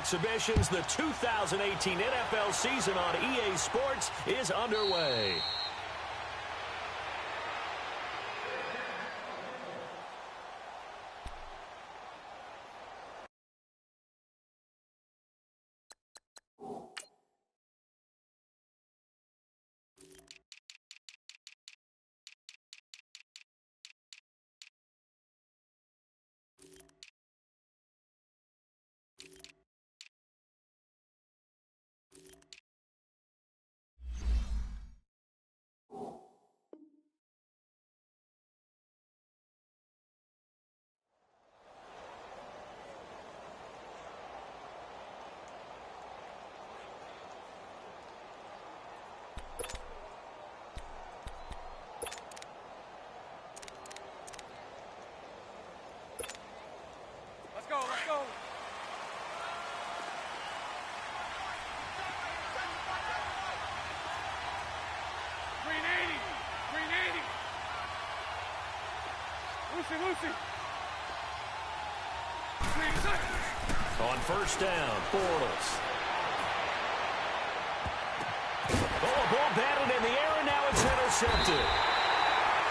exhibitions. The 2018 NFL season on EA Sports is underway. Let's go. Lucy. On first down, Bortles. Oh, a ball batted in the air, and now it's intercepted.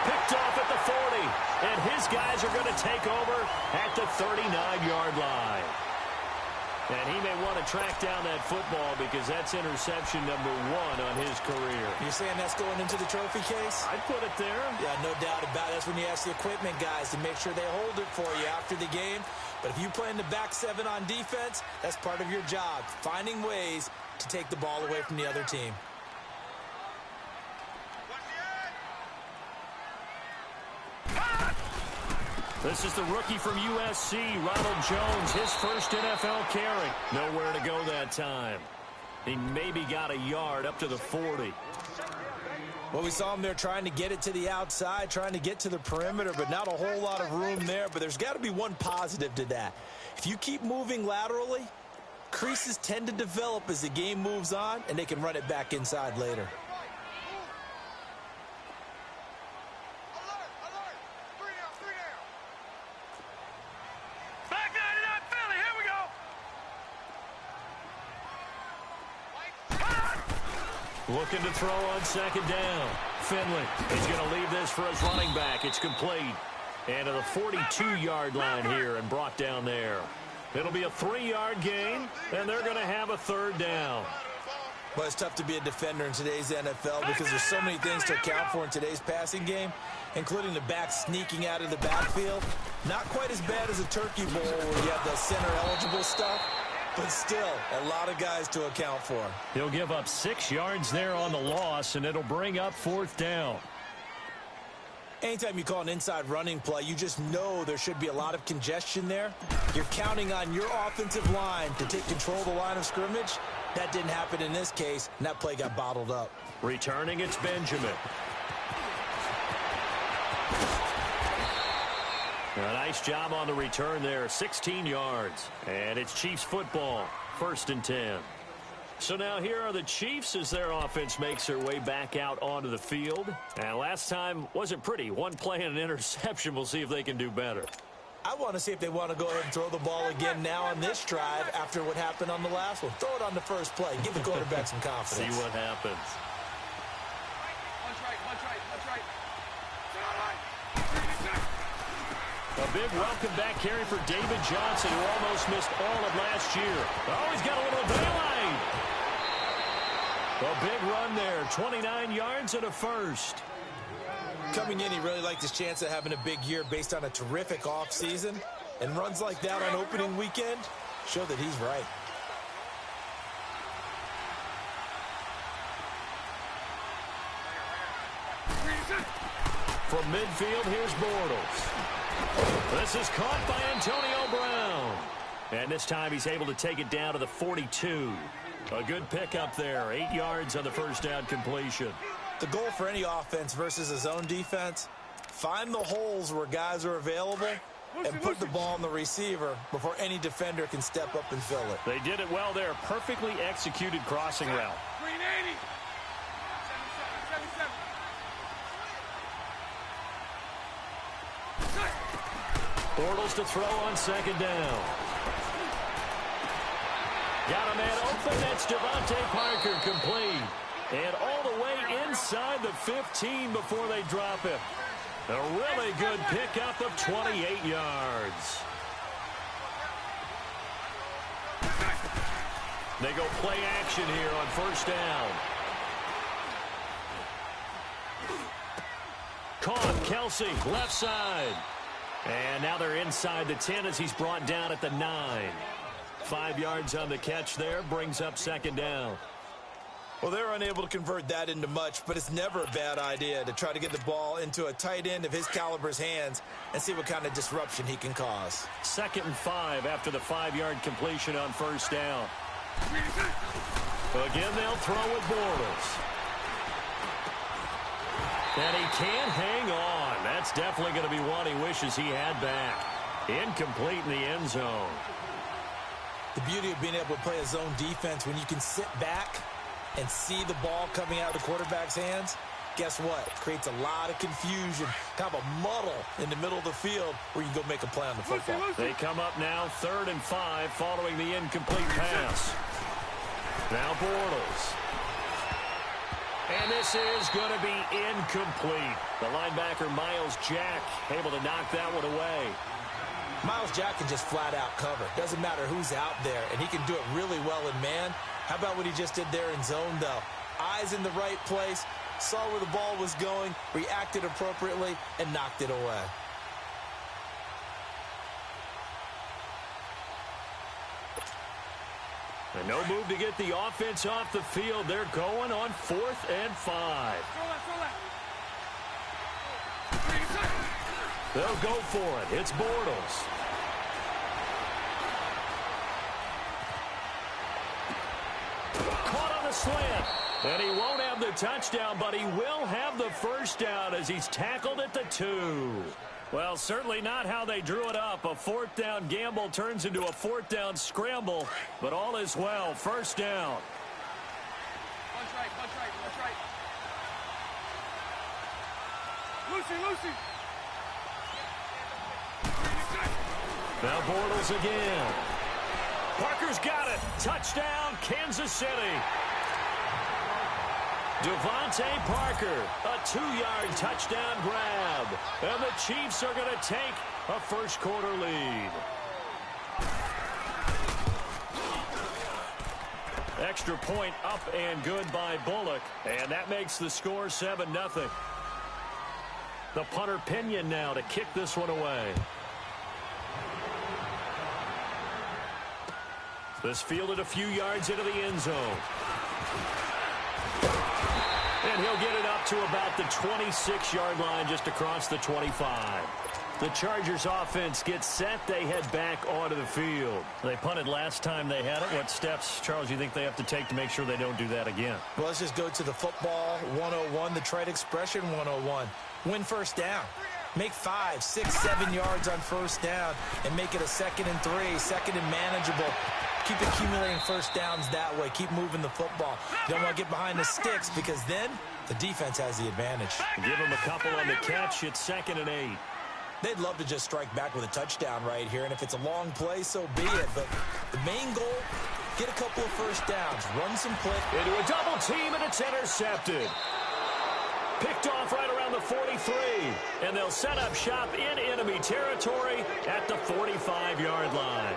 Picked off at the 40, and his guys are going to take over at the 39-yard line. And he may want to track down that football because that's interception number 1 on his career. You're saying that's going into the trophy case? I'd put it there. Yeah, no doubt about it. That's when you ask the equipment guys to make sure they hold it for you after the game. But if you play in the back 7 on defense, that's part of your job, finding ways to take the ball away from the other team. This is the rookie from USC, Ronald Jones, his first NFL carry. Nowhere to go that time. He maybe got a yard up to the 40. Well, we saw him there trying to get it to the outside, trying to get to the perimeter, but not a whole lot of room there. But there's got to be one positive to that. If you keep moving laterally, creases tend to develop as the game moves on, and they can run it back inside later. Looking to throw on second down. Finley is going to leave this for his running back. It's complete. And to the 42-yard line here and brought down there. It'll be a 3-yard gain, and they're going to have a third down. Well, it's tough to be a defender in today's NFL because there's so many things to account for in today's passing game, including the back sneaking out of the backfield. Not quite as bad as a turkey bowl where you have the center-eligible stuff, but still a lot of guys to account for. He'll give up 6 yards there on the loss, and it'll bring up 4th down. Anytime you call an inside running play, you just know there should be a lot of congestion there. You're counting on your offensive line to take control of the line of scrimmage. That didn't happen in this case, and that play got bottled up. Returning, it's Benjamin. A nice job on the return there, 16 yards. And it's Chiefs football, 1st and 10. So now here are the Chiefs as their offense makes their way back out onto the field. And last time wasn't pretty. One play and an interception. We'll see if they can do better. I want to see if they want to go ahead and throw the ball again now on this drive after what happened on the last one. Throw it on the first play. Give the quarterback some confidence. See what happens. A big welcome back carry for David Johnson, who almost missed all of last year. Oh, he's got a little daylight. A big run there, 29 yards and a first. Coming in, he really liked his chance of having a big year based on a terrific offseason. And runs like that on opening weekend show that he's right. From midfield, here's Bortles. This is caught by Antonio Brown. And this time he's able to take it down to the 42. A good pickup there, 8 yards on the first down completion. The goal for any offense versus a zone defense, find the holes where guys are available and put the ball on the receiver before any defender can step up and fill it. They did it well there. Perfectly executed crossing route. Bortles to throw on second down. Got a man open. That's Devontae Parker complete. And all the way inside the 15 before they drop him. A really good pickup of 28 yards. They go play action here on first down. Caught, Kelsey, left side. And now they're inside the 10 as he's brought down at the 9. 5 yards on the catch there, brings up second down. Well, they're unable to convert that into much, but it's never a bad idea to try to get the ball into a tight end of his caliber's hands and see what kind of disruption he can cause. 2nd and 5 after the 5-yard completion on first down. Again, they'll throw with Bortles. And he can't hang on. That's definitely going to be one he wishes he had back. Incomplete in the end zone. The beauty of being able to play a zone defense when you can sit back and see the ball coming out of the quarterback's hands, guess what? It creates a lot of confusion, kind of a muddle in the middle of the field where you can go make a play on the football. They come up now 3rd and 5 following the incomplete pass. Now Bortles. And this is going to be incomplete. The linebacker, Miles Jack, able to knock that one away. Miles Jack can just flat out cover. Doesn't matter who's out there, and he can do it really well in man. How about what he just did there in zone, though? Eyes in the right place, saw where the ball was going, reacted appropriately, and knocked it away. And no move to get the offense off the field. They're going on 4th and 5. They'll go for it. It's Bortles. Caught on the slant. And he won't have the touchdown, but he will have the first down as he's tackled at the 2. Well, certainly not how they drew it up. A 4th down gamble turns into a 4th down scramble, but all is well. First down. Punch right. Lucy. Now Bortles again. Parker's got it. Touchdown, Kansas City. Devontae Parker, a 2-yard touchdown grab. And the Chiefs are going to take a first-quarter lead. Extra point up and good by Bullock. And that makes the score 7-0. The punter Pinion now to kick this one away. This fielded a few yards into the end zone. And he'll get it up to about the 26-yard line just across the 25. The Chargers offense gets set. They head back onto the field. They punted last time they had it. What steps, Charles, you think they have to take to make sure they don't do that again? Well, let's just go to the football 101, the trade expression 101. Win first down. Make 5, 6, 7 yards on first down and make it a 2nd and 3, 2nd and manageable. Keep accumulating first downs that way. Keep moving the football. You don't want to get behind the sticks because then the defense has the advantage. Give them a couple on the catch. It's 2nd and 8. They'd love to just strike back with a touchdown right here, and if it's a long play, so be it. But the main goal, get a couple of first downs, run some play. Into a double team, and it's intercepted. Picked off right around the 43, and they'll set up shop in enemy territory at the 45-yard line.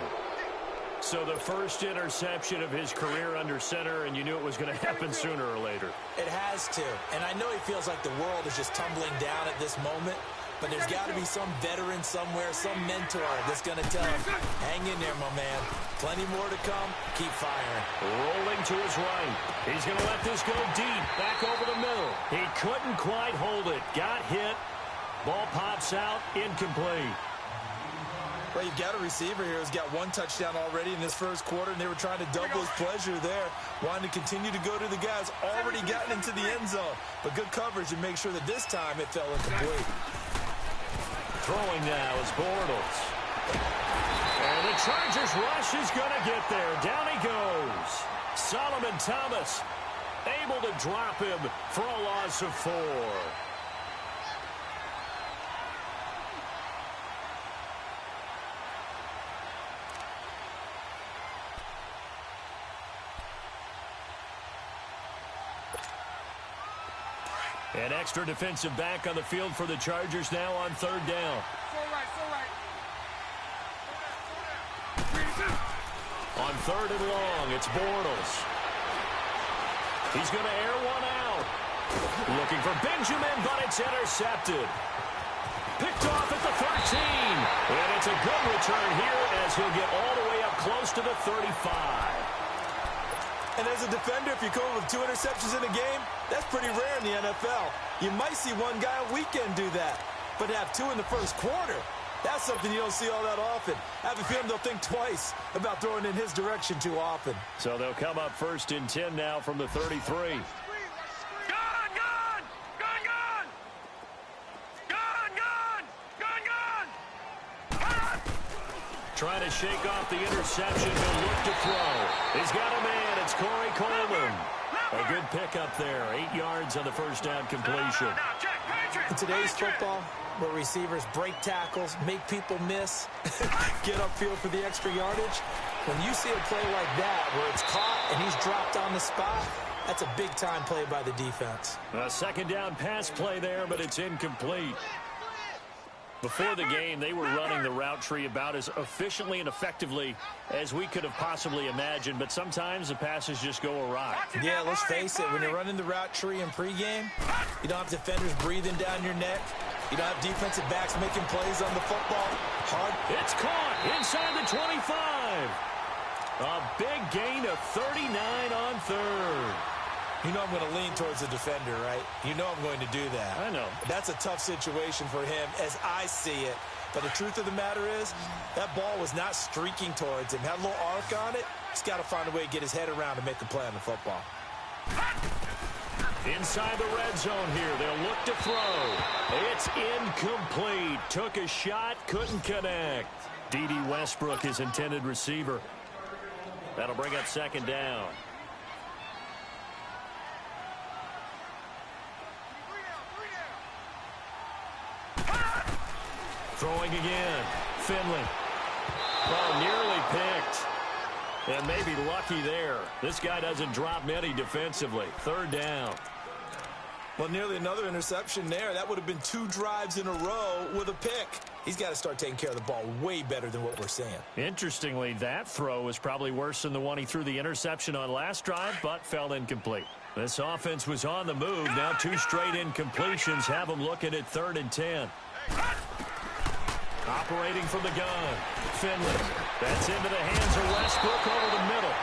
So the first interception of his career under center, and you knew it was going to happen sooner or later. It has to, and I know he feels like the world is just tumbling down at this moment, but there's got to be some veteran somewhere, some mentor that's going to tell him, hang in there, my man. Plenty more to come. Keep firing. Rolling to his right. He's going to let this go deep, back over the middle. He couldn't quite hold it. Got hit. Ball pops out, incomplete. Well, you've got a receiver here who's got 1 touchdown already in this first quarter, and they were trying to double his pleasure there, wanting to continue to go to the guys already gotten into the end zone. But good coverage and make sure that this time it fell incomplete. Throwing now is Bortles. And the Chargers rush is going to get there. Down he goes. Solomon Thomas able to drop him for a loss of 4. An extra defensive back on the field for the Chargers now on third down. So right, so right. On third and long, it's Bortles. He's going to air one out. Looking for Benjamin, but it's intercepted. Picked off at the 13. And it's a good return here as he'll get all the way up close to the 35. And as a defender, if you come with 2 interceptions in a game, that's pretty rare in the NFL. You might see one guy a weekend do that. But to have 2 in the first quarter, that's something you don't see all that often. I have a feeling they'll think twice about throwing in his direction too often. So they'll come up first and 10 now from the 33. Trying to shake off the interception. He'll look to throw. He's got a man. It's Corey Coleman. A good pickup there. 8 yards on the first down completion. In today's football, where receivers break tackles, make people miss, get upfield for the extra yardage, when you see a play like that where it's caught and he's dropped on the spot, that's a big-time play by the defense. A second down pass play there, but it's incomplete. Before the game, they were running the route tree about as efficiently and effectively as we could have possibly imagined, but sometimes the passes just go awry. Yeah, let's face it, when you're running the route tree in pregame, you don't have defenders breathing down your neck. You don't have defensive backs making plays on the football. It's caught inside the 25. A big gain of 39 on third. You know I'm going to lean towards the defender, right? You know I'm going to do that. I know. That's a tough situation for him as I see it. But the truth of the matter is, that ball was not streaking towards him. Had a little arc on it. He's got to find a way to get his head around and make a play on the football. Inside the red zone here. They'll look to throw. It's incomplete. Took a shot, couldn't connect. D.D. Westbrook, his intended receiver. That'll bring up second down. Throwing again. Finley. Oh, nearly picked. And maybe lucky there. This guy doesn't drop many defensively. Third down. Well, nearly another interception there. That would have been 2 drives in a row with a pick. He's got to start taking care of the ball way better than what we're seeing. Interestingly, that throw was probably worse than the one he threw the interception on last drive, but fell incomplete. This offense was on the move. Now 2 straight incompletions have them looking at 3rd and 10. Operating from the gun. Finley. That's into the hands of Westbrook over the middle.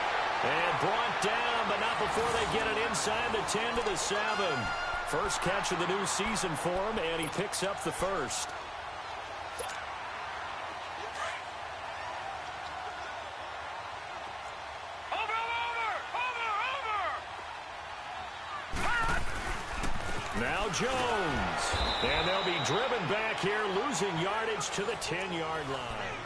And brought down, but not before they get it inside the 10 to the 7. First catch of the new season for him, and he picks up the first. Now Jones. And they'll be driven back here, losing yardage to the 10-yard line.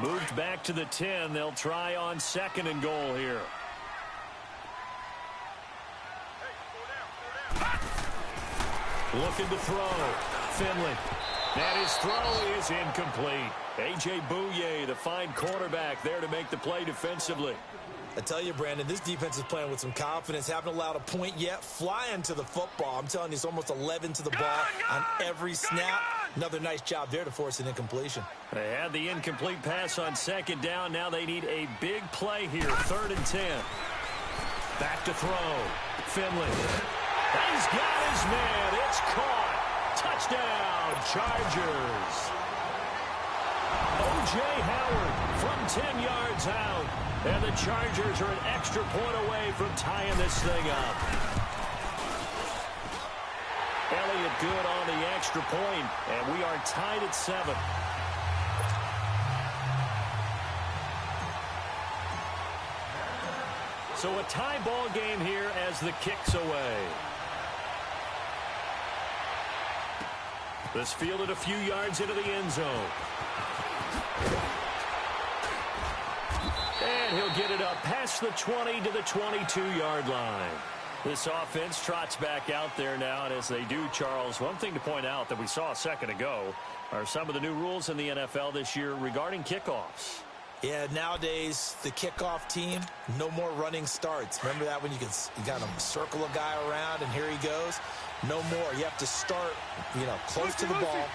Moved back to the 10. They'll try on 2nd and goal here. Looking to throw. Finley. And his throw is incomplete. A.J. Bouye, the fine quarterback, there to make the play defensively. I tell you, Brandon, this defense is playing with some confidence. Haven't allowed a point yet. Flying to the football. I'm telling you, it's almost 11 to the ball on every snap. Another nice job there to force an incompletion. They had the incomplete pass on 2nd down. Now they need a big play here. 3rd and 10. Back to throw. Finley. He's got his man. It's caught. Touchdown, Chargers. O.J. Howard from 10 yards out. And the Chargers are an extra point away from tying this thing up. Elliott good on the extra point, and we are tied at 7. So a tie ball game here as the kick's away. This fielded a few yards into the end zone. And he'll get it up past the 20 to the 22-yard line. This offense trots back out there now, and as they do, Charles, one thing to point out that we saw a second ago are some of the new rules in the NFL this year regarding kickoffs. Yeah, nowadays, the kickoff team, no more running starts. Remember that when you got to circle a guy around and here he goes? No more. You have to start, close to the ball.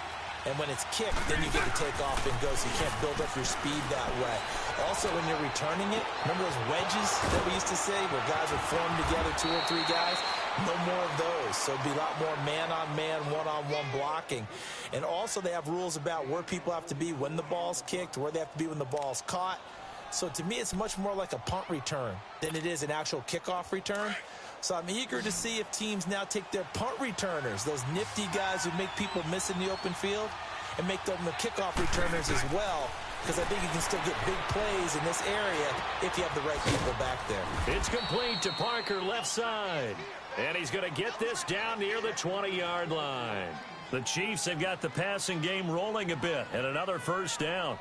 And when it's kicked, then you get to take off and go, so you can't build up your speed that way. Also, when you're returning it, remember those wedges that we used to say where guys would form together, 2 or 3 guys? No more of those. So it'd be a lot more man-on-man, one-on-one blocking. And also, they have rules about where people have to be when the ball's kicked, where they have to be when the ball's caught. So to me, it's much more like a punt return than it is an actual kickoff return. So I'm eager to see if teams now take their punt returners, those nifty guys who make people miss in the open field, and make them the kickoff returners as well, because I think you can still get big plays in this area if you have the right people back there. It's complete to Parker left side, and he's going to get this down near the 20-yard line. The Chiefs have got the passing game rolling a bit, and another first down.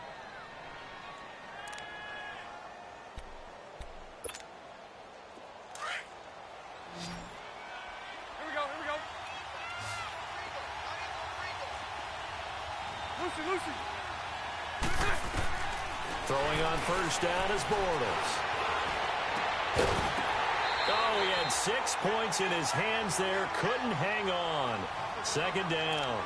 Lucy. Throwing on first down is Bortles. Oh, he had 6 points in his hands there. Couldn't hang on. Second down.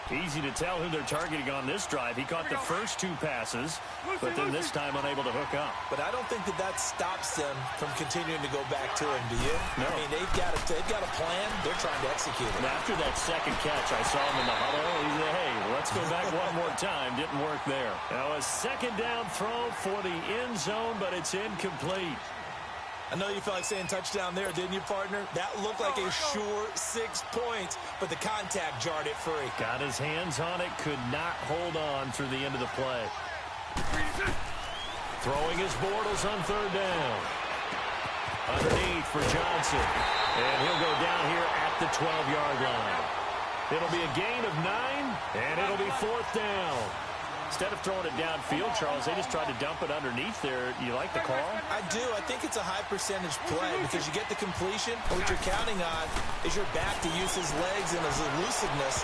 Easy to tell who they're targeting on this drive. He caught the first 2 passes, but then this time unable to hook up. But I don't think that stops them from continuing to go back to him, do you? No. I mean, they've got a plan. They're trying to execute it. And after that second catch, I saw him in the huddle. He said, hey, let's go back one more time. Didn't work there. Now a second down throw for the end zone, but it's incomplete. I know you felt like saying touchdown there, didn't you, partner? That looked like a sure 6 points, but the contact jarred it free. Got his hands on it, could not hold on through the end of the play. Throwing his Bortles on third down. Underneath for Johnson. And he'll go down here at the 12-yard line. It'll be a gain of 9, and it'll be 4th down. Instead of throwing it downfield, Charles, they just tried to dump it underneath there. You like the call? I do. I think it's a high percentage play because you get the completion. What you're counting on is your back to use his legs and his elusiveness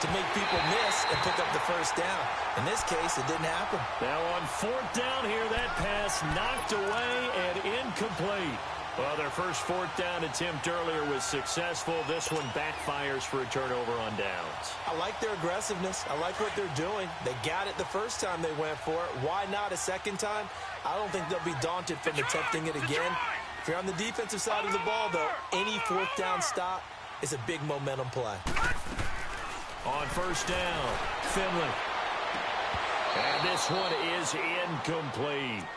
to make people miss and pick up the first down. In this case, it didn't happen. Now on 4th down here, that pass knocked away and incomplete. Well, their first 4th down attempt earlier was successful. This one backfires for a turnover on downs. I like their aggressiveness. I like what they're doing. They got it the first time they went for it. Why not a second time? I don't think they'll be daunted from attempting it again. If you're on the defensive side of the ball, though, any 4th down stop is a big momentum play. On first down, Finley. And this one is incomplete.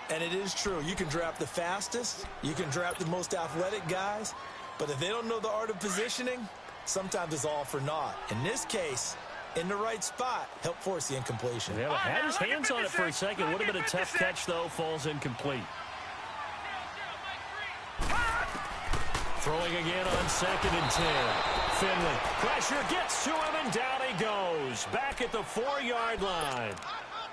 And it is true. You can draft the fastest. You can draft the most athletic guys. But if they don't know the art of positioning, sometimes it's all for naught. In this case, in the right spot, help force the incompletion. Yeah, had his hands on it for a second. Would have been a tough catch, though. Falls incomplete. Throwing again on 2nd and 10. Finley. Pressure gets to him, and down he goes. Back at the 4-yard line.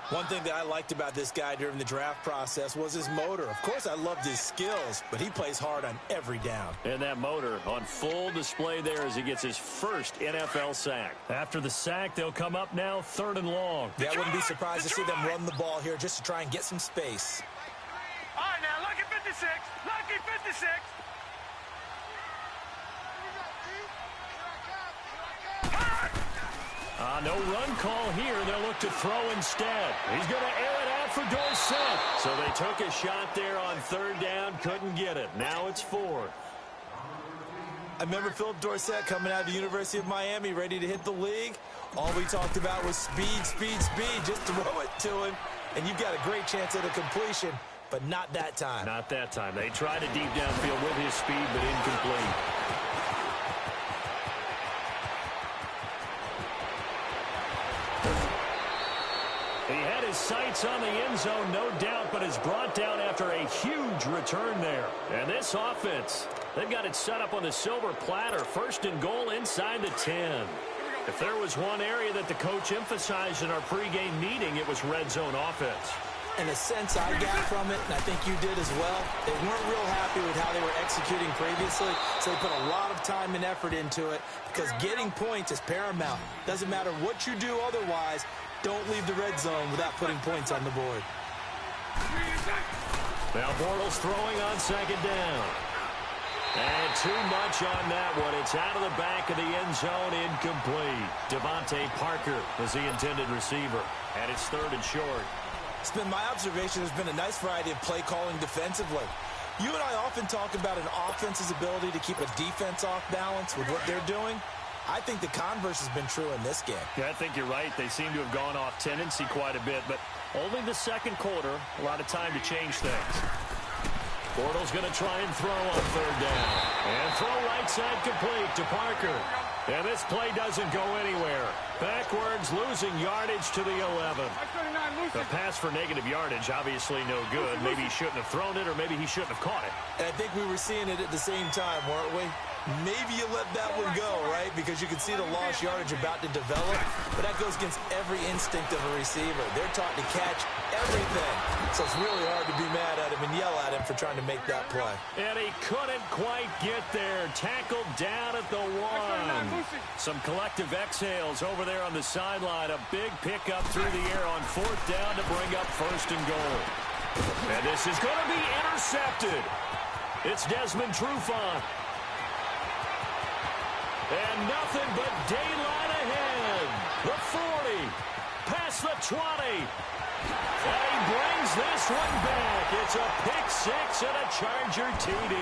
One thing that I liked about this guy during the draft process was his motor. Of course, I loved his skills, but he plays hard on every down. And that motor on full display there as he gets his first NFL sack. After the sack, they'll come up now 3rd and long. Yeah, I wouldn't be surprised to see them run the ball here just to try and get some space. All right, now, lucky 56. Lucky 56. No run call here. They'll look to throw instead. He's going to air it out for Dorsett. So they took a shot there on 3rd down. Couldn't get it. Now it's 4th. I remember Philip Dorsett coming out of the University of Miami ready to hit the league. All we talked about was speed, speed, speed. Just throw it to him, and you've got a great chance at a completion, but not that time. Not that time. They tried a deep downfield with his speed, but incomplete. He had his sights on the end zone, no doubt, but is brought down after a huge return there. And this offense, they've got it set up on the silver platter. 1st and goal inside the 10. If there was one area that the coach emphasized in our pregame meeting, it was red zone offense. And the sense I got from it, and I think you did as well, they weren't real happy with how they were executing previously, so they put a lot of time and effort into it because getting points is paramount. Doesn't matter what you do otherwise, don't leave the red zone without putting points on the board. Now Bortles throwing on second down. And too much on that one. It's out of the back of the end zone, incomplete. Devontae Parker was the intended receiver. And it's third and short. It's been my observation there's been a nice variety of play calling defensively. You and I often talk about an offense's ability to keep a defense off balance with what they're doing. I think the converse has been true in this game. Yeah, I think you're right. They seem to have gone off tendency quite a bit, but only the second quarter, a lot of time to change things. Bortles going to try and throw on third down. And throw right side complete to Parker. And this play doesn't go anywhere. Backwards, losing yardage to the 11. The pass for negative yardage, obviously no good. Maybe he shouldn't have thrown it, or maybe he shouldn't have caught it. And I think we were seeing it at the same time, weren't we? Maybe you let that one go, right? Because you can see the lost yardage about to develop. But that goes against every instinct of a receiver. They're taught to catch everything. So it's really hard to be mad at him and yell at him for trying to make that play. And he couldn't quite get there. Tackled down at the 1. Some collective exhales over there on the sideline. A big pickup through the air on fourth down to bring up first and goal. And this is going to be intercepted. It's Desmond Trufant. And nothing but daylight ahead. The 40, past the 20. And he brings this one back. It's a pick six and a Charger TD.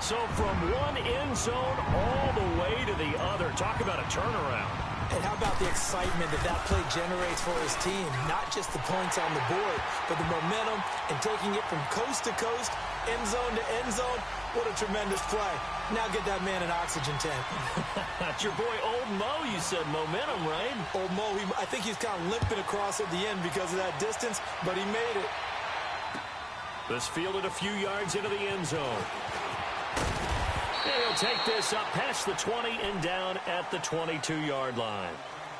So from one end zone all the way to the other. Talk about a turnaround. And how about the excitement that play generates for his team? Not just the points on the board, but the momentum and taking it from coast to coast, end zone to end zone. What a tremendous play. Now get that man an oxygen tank. That's your boy Old Mo, you said. Momentum, right? Old Mo, I think he's kind of limping across at the end because of that distance, but he made it. This fielded a few yards into the end zone. And he'll take this up past the 20 and down at the 22-yard line.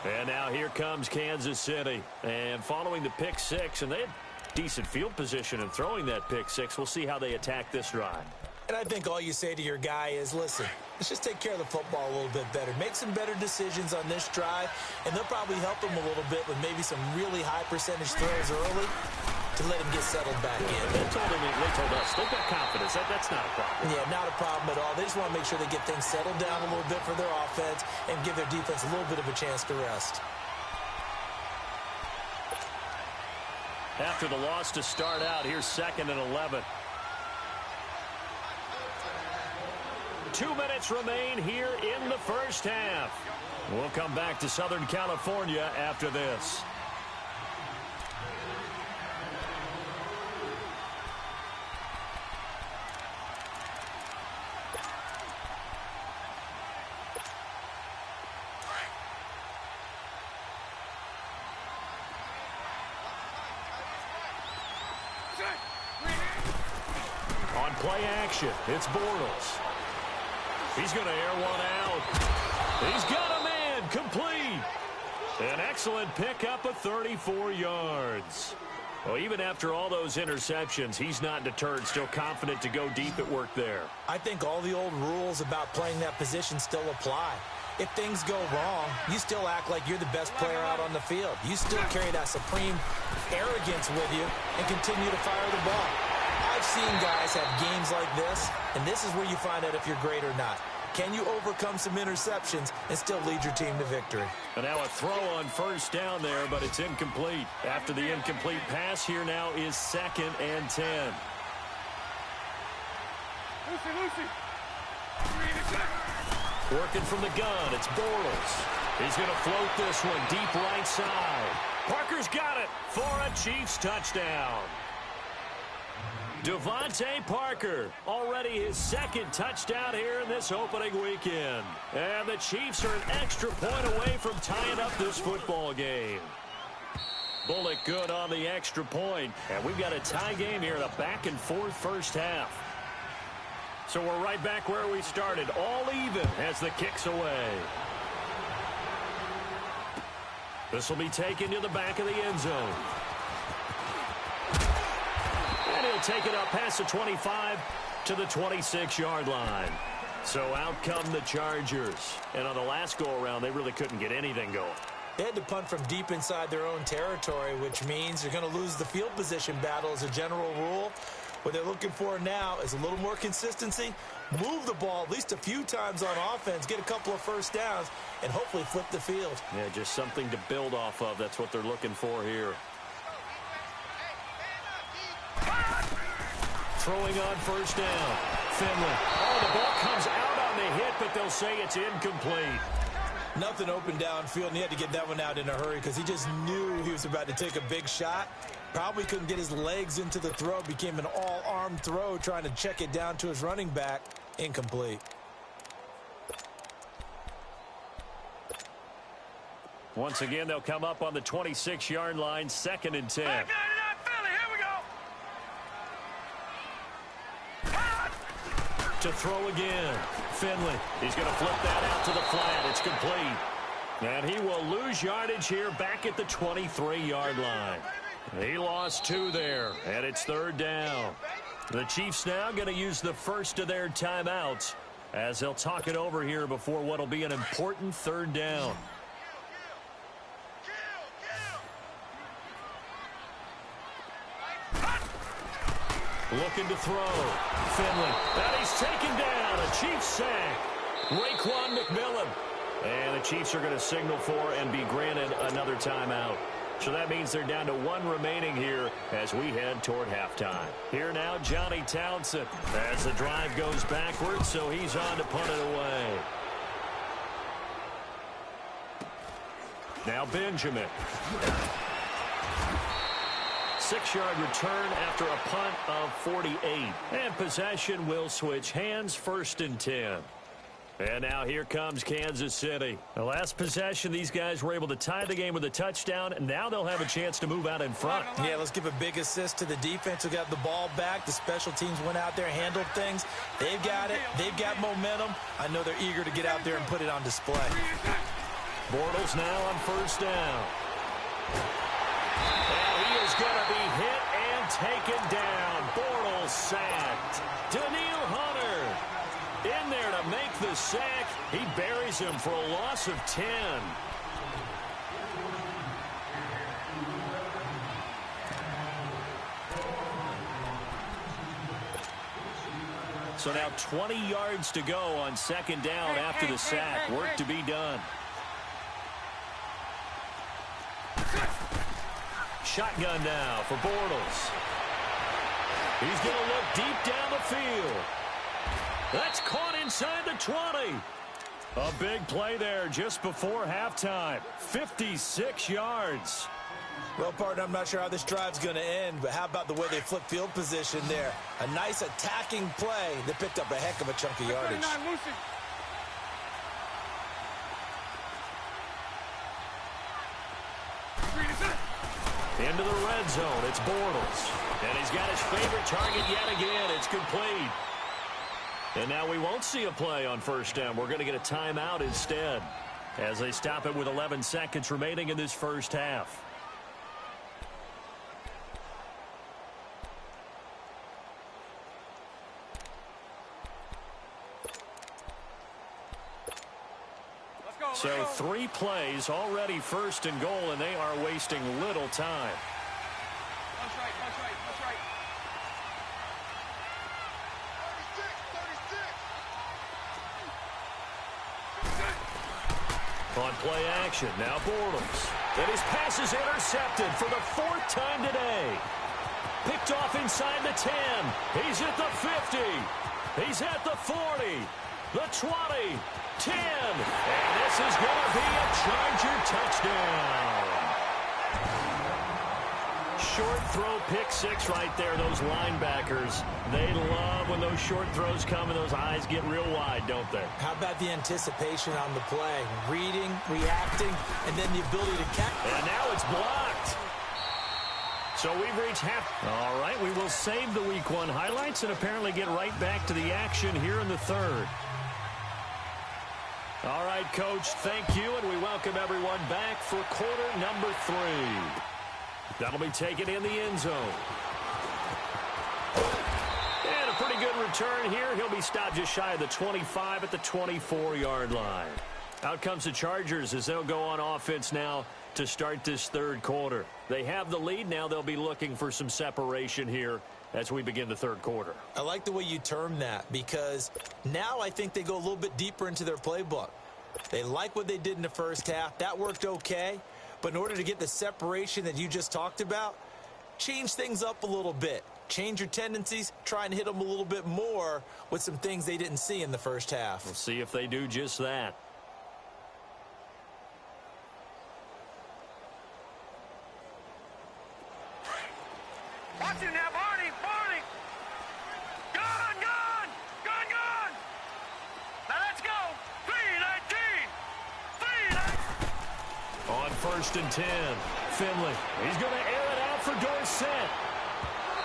And now here comes Kansas City. And following the pick six, and they had decent field position in throwing that pick six. We'll see how they attack this drive. And I think all you say to your guy is, listen, let's just take care of the football a little bit better. Make some better decisions on this drive, and they'll probably help him a little bit with maybe some really high percentage throws early to let him get settled back in. They told us they've got confidence. That's not a problem. Yeah, not a problem at all. They just want to make sure they get things settled down a little bit for their offense and give their defense a little bit of a chance to rest. After the loss to start out, here's 2nd and 11. 2 minutes remain here in the first half. We'll come back to Southern California after this. On play action, it's Bortles. He's going to air one out. He's got a man, complete. An excellent pickup of 34 yards. Well, even after all those interceptions, he's not deterred, still confident to go deep at work there. I think all the old rules about playing that position still apply. If things go wrong, you still act like you're the best player out on the field. You still carry that supreme arrogance with you and continue to fire the ball. I've seen guys have games like this, and this is where you find out if you're great or not. Can you overcome some interceptions and still lead your team to victory? And now a throw on first down there, but it's incomplete. After the incomplete pass, here now is 2nd and 10. Working from the gun, it's Bortles. He's going to float this one deep right side. Parker's got it for a Chiefs touchdown. Devontae Parker, already his 2nd touchdown here in this opening weekend. And the Chiefs are an extra point away from tying up this football game. Bullock good on the extra point. And we've got a tie game here in a back-and-forth first half. So we're right back where we started, all even as the kick's away. This will be taken to the back of the end zone. And he'll take it up past the 25 to the 26-yard line. So out come the Chargers. And on the last go-around, they really couldn't get anything going. They had to punt from deep inside their own territory, which means they're going to lose the field position battle as a general rule. What they're looking for now is a little more consistency, move the ball at least a few times on offense, get a couple of first downs, and hopefully flip the field. Yeah, just something to build off of. That's what they're looking for here. Throwing on first down. Finley. Oh, the ball comes out on the hit, but they'll say it's incomplete. Nothing open downfield, and he had to get that one out in a hurry because he just knew he was about to take a big shot. Probably couldn't get his legs into the throw. Became an all-arm throw trying to check it down to his running back. Incomplete. Once again, they'll come up on the 26-yard line, 2nd and 10. Back out of that, Philly. Here we go. To throw again. Finley. He's going to flip that out to the flat. It's complete. And he will lose yardage here back at the 23-yard line. He lost 2 there, and it's 3rd down. The Chiefs now going to use the first of their timeouts as they'll talk it over here before what will be an important 3rd down. Looking to throw. Finley. And he's taken down. A Chiefs sack. Raekwon McMillan. And the Chiefs are going to signal for and be granted another timeout. So that means they're down to 1 remaining here as we head toward halftime. Here now, Johnny Townsend as the drive goes backwards, so he's on to punt it away. Now Benjamin. 6-yard return after a punt of 48. And possession will switch hands, 1st and 10. And now here comes Kansas City. The last possession, these guys were able to tie the game with a touchdown, and now they'll have a chance to move out in front. Yeah, let's give a big assist to the defense who got the ball back. The special teams went out there, handled things. They've got it. They've got momentum. I know they're eager to get out there and put it on display. Bortles now on 1st down. And he is going to be hit and taken down. Bortles sacked. Daniil Hunter in there to make the sack. He buries him for a loss of 10. So now 20 yards to go on 2nd down after the sack. Work to be done. Shotgun now for Bortles. He's going to look deep down the field. That's caught inside the 20. A big play there just before halftime. 56 yards. Well, partner, I'm not sure how this drive's going to end, but how about the way they flip field position there? A nice attacking play that picked up a heck of a chunk of yardage. Into the red zone, it's Bortles. And he's got his favorite target yet again. It's complete. And now we won't see a play on 1st down. We're going to get a timeout instead as they stop it with 11 seconds remaining in this first half. So 3 plays already 1st and goal, and they are wasting little time. That's right. On play action, now Bortles. And his pass is intercepted for the 4th time today. Picked off inside the 10. He's at the 50. He's at the 40. The 20. 10. And this is going to be a Charger touchdown. Short throw, pick 6 right there. Those linebackers, they love when those short throws come and those eyes get real wide, don't they? How about the anticipation on the play? Reading, reacting, and then the ability to catch. And now it's blocked. So we've reached half. All right, we will save the Week 1 highlights and apparently get right back to the action here in the 3rd. All right, Coach, thank you, and we welcome everyone back for quarter number 3. That'll be taken in the end zone. And a pretty good return here. He'll be stopped just shy of the 25 at the 24-yard line. Out comes the Chargers as they'll go on offense now to start this third quarter. They have the lead. Now they'll be looking for some separation here as we begin the third quarter. I like the way you term that, because now I think they go a little bit deeper into their playbook. They like what they did in the first half. That worked okay. But in order to get the separation that you just talked about, change things up a little bit. Change your tendencies, try and hit them a little bit more with some things they didn't see in the first half. We'll see if they do just that. Watch him now, Barney! Barney! Gone! Gone! Gone! Gone! Now let's go! 3-19! 3-19! On 1st and 10, Finley. He's going to air it out for Dorsett.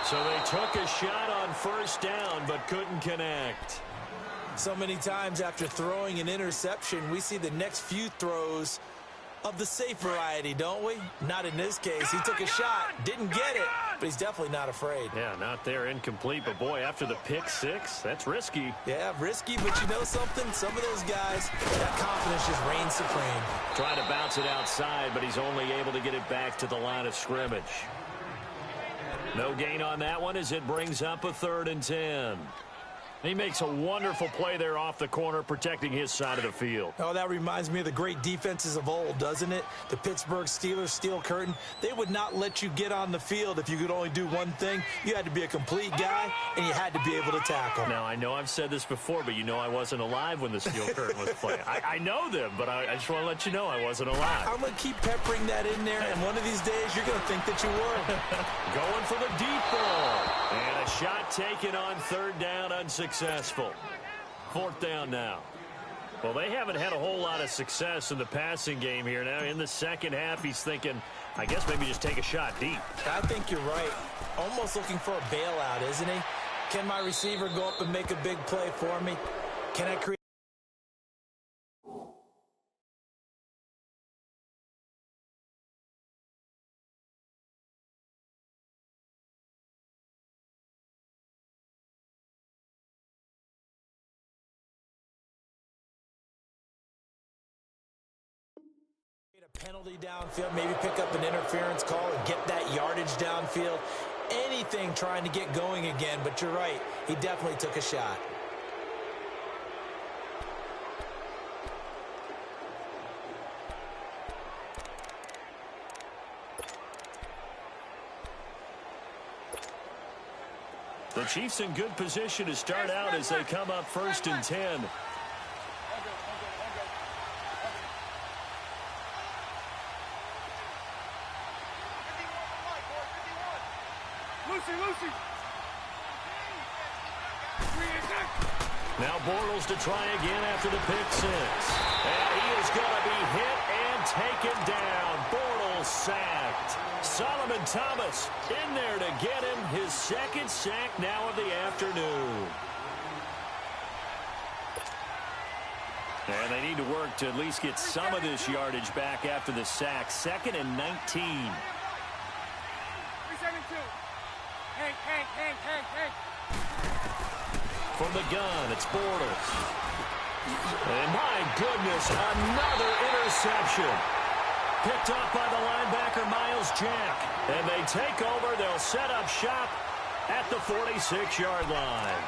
So they took a shot on 1st down but couldn't connect. So many times after throwing an interception, we see the next few throws of the safe variety, don't we? Not in this case. He took a shot, didn't get it, but he's definitely not afraid. Yeah, not there, incomplete. But, boy, after the pick six, that's risky. Yeah, risky, but you know something? Some of those guys, that confidence just reigns supreme. Trying to bounce it outside, but he's only able to get it back to the line of scrimmage. No gain on that one as it brings up a 3rd and 10. He makes a wonderful play there off the corner, protecting his side of the field. Oh, that reminds me of the great defenses of old, doesn't it? The Pittsburgh Steelers steel curtain. They would not let you get on the field if you could only do one thing. You had to be a complete guy, and you had to be able to tackle. Now, I know I've said this before, but you know I wasn't alive when the steel curtain was playing. I know them, but I just want to let you know I wasn't alive. I'm going to keep peppering that in there, and one of these days you're going to think that you were. Going for the deep ball. And a shot taken on 3rd down, unsuccessful. 4th down now. Well, they haven't had a whole lot of success in the passing game here. Now, in the second half, he's thinking, I guess maybe just take a shot deep. I think you're right. Almost looking for a bailout, isn't he? Can my receiver go up and make a big play for me? Can I create? Penalty downfield, maybe pick up an interference call and get that yardage downfield. Anything trying to get going again, but you're right. He definitely took a shot. The Chiefs in good position to start out as they come up 1st and 10. Now Bortles to try again after the pick six. And he is going to be hit and taken down. Bortles sacked. Solomon Thomas in there to get him his 2nd sack now of the afternoon. And they need to work to at least get some of this yardage back after the sack. 2nd and 19. 3-7-2. Hank. From the gun, it's Bortles. And my goodness, another interception. Picked up by the linebacker, Miles Jack. And they take over. They'll set up shop at the 46-yard line.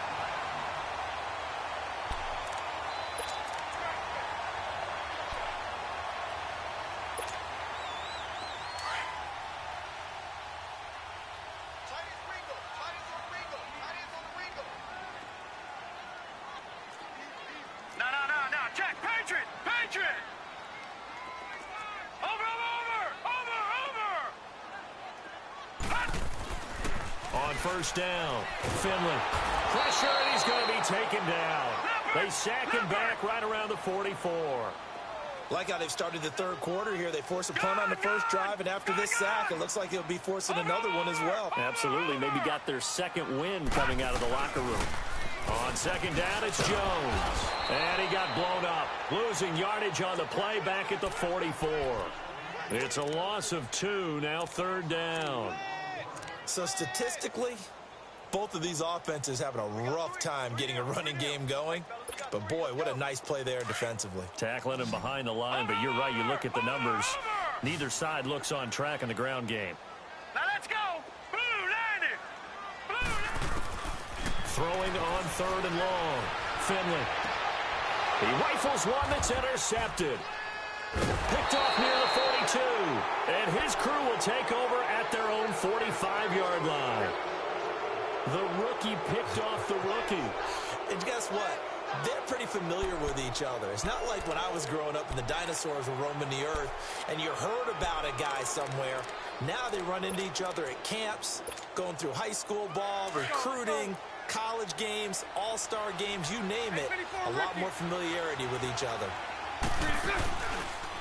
On 1st down, Finley. Pressure, and he's going to be taken down. They sack him back right around the 44. Like how they've started the third quarter here. They force a punt on the first drive, and after this sack, it looks like they'll be forcing another one as well. Absolutely. Maybe got their 2nd win coming out of the locker room. On 2nd down, it's Jones. And he got blown up. Losing yardage on the play back at the 44. It's a loss of 2, now 3rd down. So statistically, Both of these offenses having a rough time getting a running game going. But, boy, what a nice play there defensively. Tackling him behind the line, but you're right. You look at the numbers. Neither side looks on track in the ground game. Now let's go. Blue 90. Throwing on 3rd and long. Finley. He rifles one that's intercepted. Picked off near the 42. And his crew will take over at their own 45-yard line. The rookie picked off the rookie. And guess what? They're pretty familiar with each other. It's not like when I was growing up and the dinosaurs were roaming the earth and you heard about a guy somewhere. Now they run into each other at camps, going through high school ball, recruiting, college games, all-star games, you name it. A lot more familiarity with each other.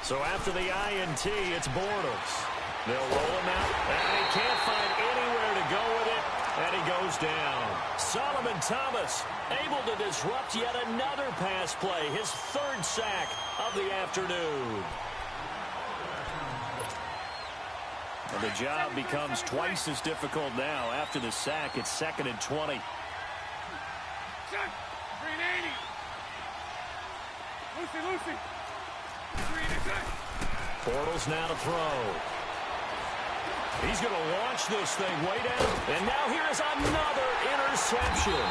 So after the INT, it's Bortles. They'll roll him out, and he can't find anywhere to go with it, and he goes down. Solomon Thomas able to disrupt yet another pass play, his 3rd sack of the afternoon. And the job becomes twice as difficult now. After the sack, it's 2nd and 20. 380. Lucy. Bortles now to throw. He's going to launch this thing way down. And now here is another interception.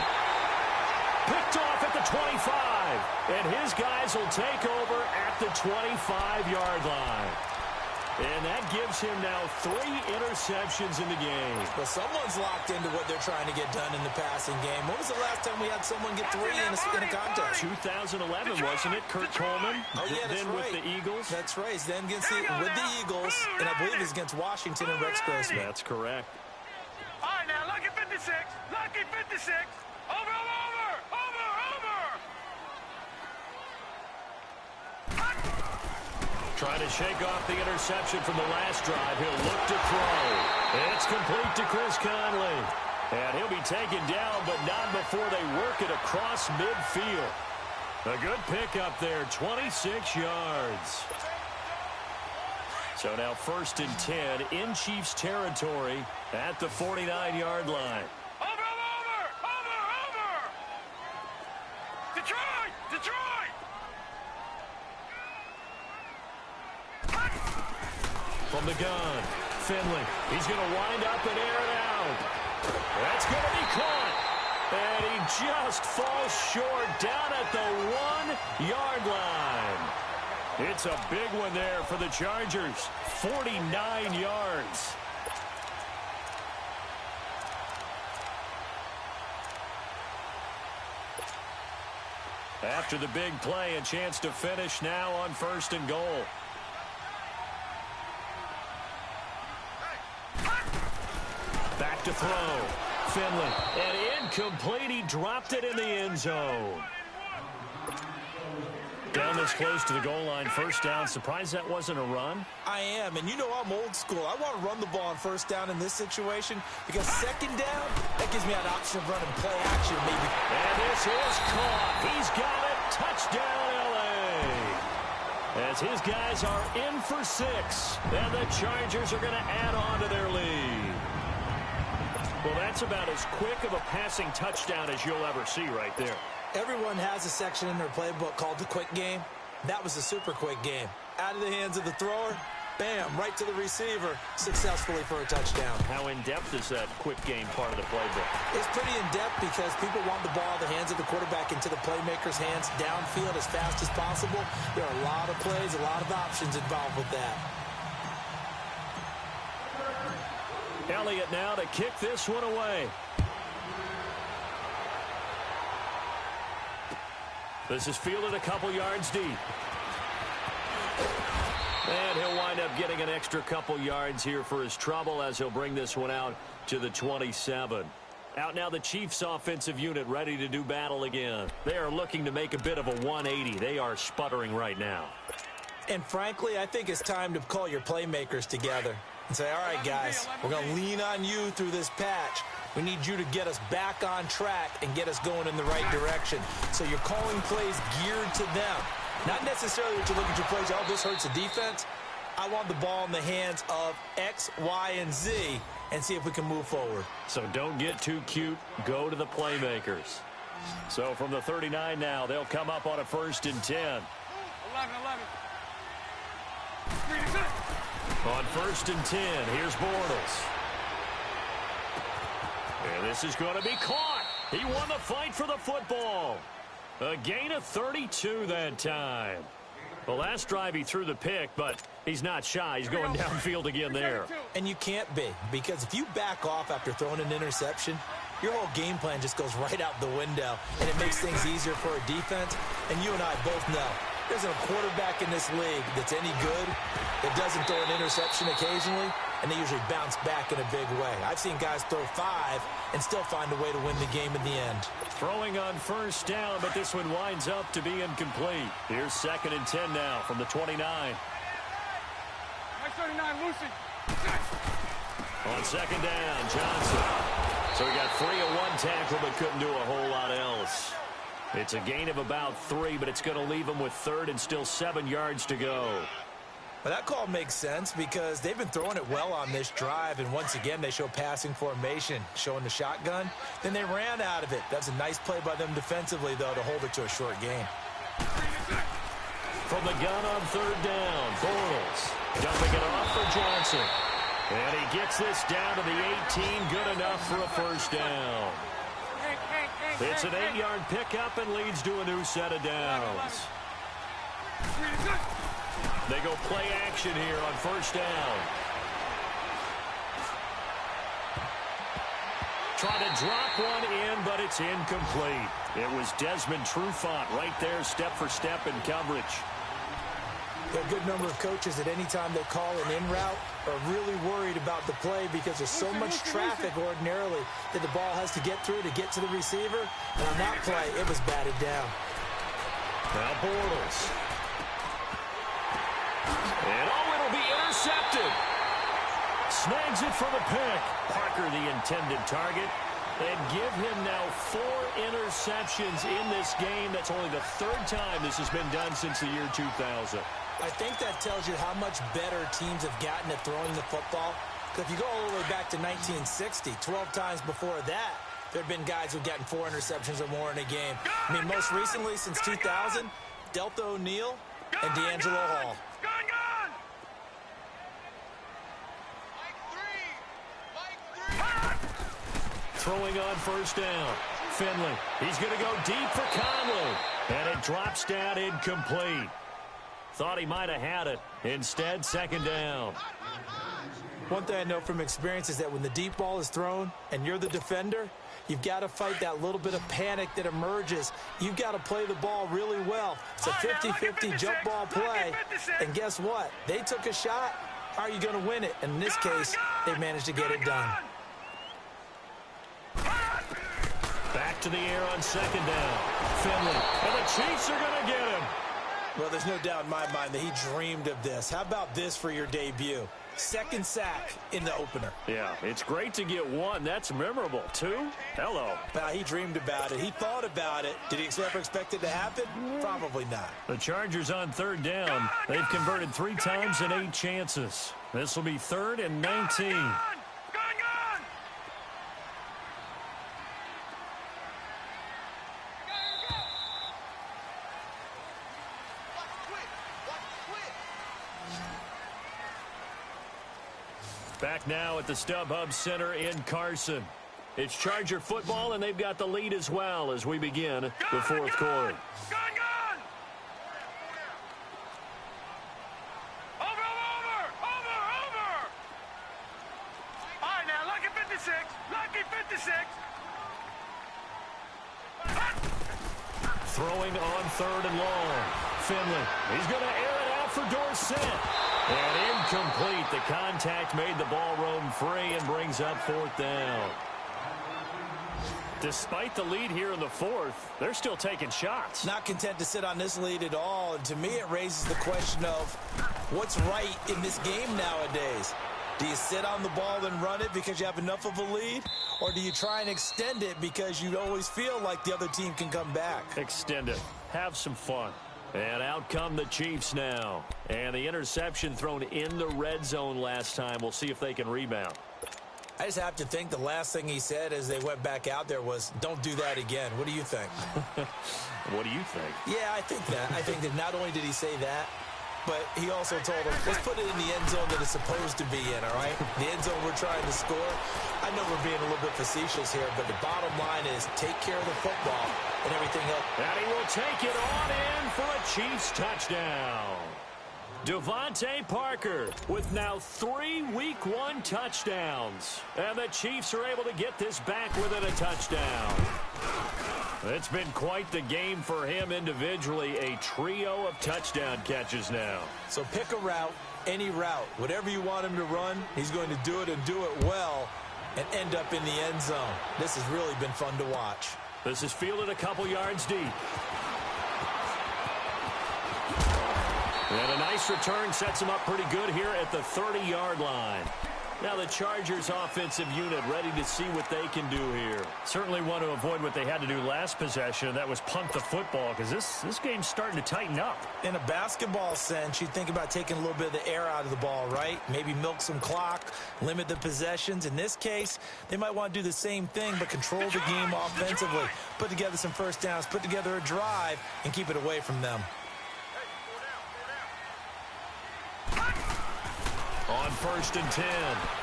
Picked off at the 25. And his guys will take over at the 25-yard line. And that gives him now 3 interceptions in the game. Well, someone's locked into what they're trying to get done in the passing game. When was the last time we had someone get 3 in a contest? 2011, wasn't it? Kurt Coleman. Oh, yeah, that's then right. with the Eagles. That's right. Then with the Eagles, and I believe it's against Washington and Rex Grossman. That's correct. All right, now, lucky 56. Lucky 56. Over. Trying to shake off the interception from the last drive. He'll look to throw. It's complete to Chris Conley. And he'll be taken down, but not before they work it across midfield. A good pickup there, 26 yards. So now 1st and 10 in Chiefs territory at the 49-yard line. Over. Detroit. From the gun, Finley. He's going to wind up and air it out. That's going to be caught. And he just falls short down at the 1-yard line. It's a big one there for the Chargers. 49 yards. After the big play, a chance to finish now on 1st and goal. Back to throw. Finley. And incomplete. He dropped it in the end zone. Down this close to the goal line. 1st down. Surprised that wasn't a run? I am. And you know I'm old school. I want to run the ball on 1st down in this situation because 2nd down, that gives me an option of running play action maybe. And this is caught. He's got it. Touchdown, L.A. As his guys are in for 6. And the Chargers are going to add on to their lead. Well, that's about as quick of a passing touchdown as you'll ever see right there. Everyone has a section in their playbook called the quick game. That was a super quick game. Out of the hands of the thrower, bam, right to the receiver, successfully for a touchdown. How in-depth is that quick game part of the playbook? It's pretty in-depth because people want the ball out of the hands of the quarterback into the playmaker's hands downfield as fast as possible. There are a lot of plays, a lot of options involved with that. Elliott now to kick this one away. This is fielded a couple yards deep. And he'll wind up getting an extra couple yards here for his trouble as he'll bring this one out to the 27. Out now the Chiefs offensive unit ready to do battle again. They are looking to make a bit of a 180. They are sputtering right now. And frankly, I think it's time to call your playmakers together and say, all right, guys, we're going to lean on you through this patch. We need you to get us back on track and get us going in the right direction. So you're calling plays geared to them. Not necessarily that you look at your plays, oh, this hurts the defense. I want the ball in the hands of X, Y, and Z and see if we can move forward. So don't get too cute. Go to the playmakers. So from the 39 now, they'll come up on a 1st and 10. 11. On 1st and 10, here's Bortles. And this is going to be caught. He won the fight for the football. A gain of 32 that time. The last drive he threw the pick, but he's not shy. He's going downfield again there. And you can't be, because if you back off after throwing an interception, your whole game plan just goes right out the window, and it makes things easier for a defense. And you and I both know there isn't a quarterback in this league that's any good that doesn't throw an interception occasionally, and they usually bounce back in a big way. I've seen guys throw 5 and still find a way to win the game in the end. Throwing on 1st down, but this one winds up to be incomplete. Here's 2nd and 10 now from the 29. Nice 39, Lucy. On 2nd down, Johnson. So he got 3 of 1 tackle, but couldn't do a whole lot else. It's a gain of about 3, but it's going to leave him with 3rd and still 7 yards to go. Well, that call makes sense because they've been throwing it well on this drive, and once again they show passing formation, showing the shotgun. Then they ran out of it. That's a nice play by them defensively, though, to hold it to a short gain. From the gun on 3rd down, Bortles dumping it off for Johnson. And he gets this down to the 18, good enough for a 1st down. It's an 8-yard pickup and leads to a new set of downs. They go play action here on 1st down. Try to drop one in, but it's incomplete. It was Desmond Trufant right there, step for step in coverage. There are a good number of coaches that any time they call an in route are really worried about the play because there's so much traffic ordinarily that the ball has to get through to get to the receiver. And on that play, it was batted down. Now Bortles. And it'll be intercepted. Snags it for the pick. Parker, the intended target. And give him now 4 interceptions in this game. That's only the 3rd time this has been done since the year 2000. I think that tells you how much better teams have gotten at throwing the football. Because if you go all the way back to 1960, 12 times before that, there have been guys who've gotten 4 interceptions or more in a game. I mean, most recently, since 2000, Delta O'Neal and D'Angelo Hall. Throwing on 1st down. Finley. He's going to go deep for Conley. And it drops down incomplete. Thought he might have had it. Instead, 2nd down. One thing I know from experience is that when the deep ball is thrown and you're the defender, you've got to fight that little bit of panic that emerges. You've got to play the ball really well. It's a 50-50 jump ball play. And guess what? They took a shot. How are you going to win it? And in this case, they managed to get it done. Back to the air on 2nd down. Finley. And the Chiefs are going to get him. Well, there's no doubt in my mind that he dreamed of this. How about this for your debut? 2nd sack in the opener. Yeah, it's great to get 1. That's memorable. 2? Hello. Well, he dreamed about it. He thought about it. Did he ever expect it to happen? Probably not. The Chargers on 3rd down. They've converted 3 times in 8 chances. This will be 3rd and 19. Back now at the StubHub Center in Carson. It's Charger football, and they've got the lead as well as we begin the 4th quarter. Over! All right, now, lucky 56. Lucky 56. Throwing on 3rd and long. Finley. He's going to air it out for Dorsett. And incomplete. The contact made the ball roam free and brings up 4th down. Despite the lead here in the 4th, they're still taking shots. Not content to sit on this lead at all. And to me, it raises the question of what's right in this game nowadays. Do you sit on the ball and run it because you have enough of a lead? Or do you try and extend it because you always feel like the other team can come back? Extend it. Have some fun. And out come the Chiefs now. And the interception thrown in the red zone last time. We'll see if they can rebound. I just have to think the last thing he said as they went back out there was, don't do that again. What do you think? What do you think? Yeah, I think that. I think that not only did he say that, but he also told them, let's put it in the end zone that it's supposed to be in, all right? The end zone we're trying to score. I know we're being a little bit facetious here, but the bottom line is take care of the football and everything else. And he will take it on in for a Chiefs touchdown. Devontae Parker with now 3 Week 1 touchdowns. And the Chiefs are able to get this back within a touchdown. It's been quite the game for him individually. A trio of touchdown catches now. So pick a route, any route. Whatever you want him to run, he's going to do it and do it well and end up in the end zone. This has really been fun to watch. This is fielded a couple yards deep. And a nice return sets him up pretty good here at the 30-yard line. Now the Chargers offensive unit ready to see what they can do here. Certainly want to avoid what they had to do last possession, and that was punt the football, because this game's starting to tighten up. In a basketball sense, you think about taking a little bit of the air out of the ball, right? Maybe milk some clock, limit the possessions. In this case, they might want to do the same thing, but control the game offensively. Put together some first downs, put together a drive, and keep it away from them. On 1st and 10,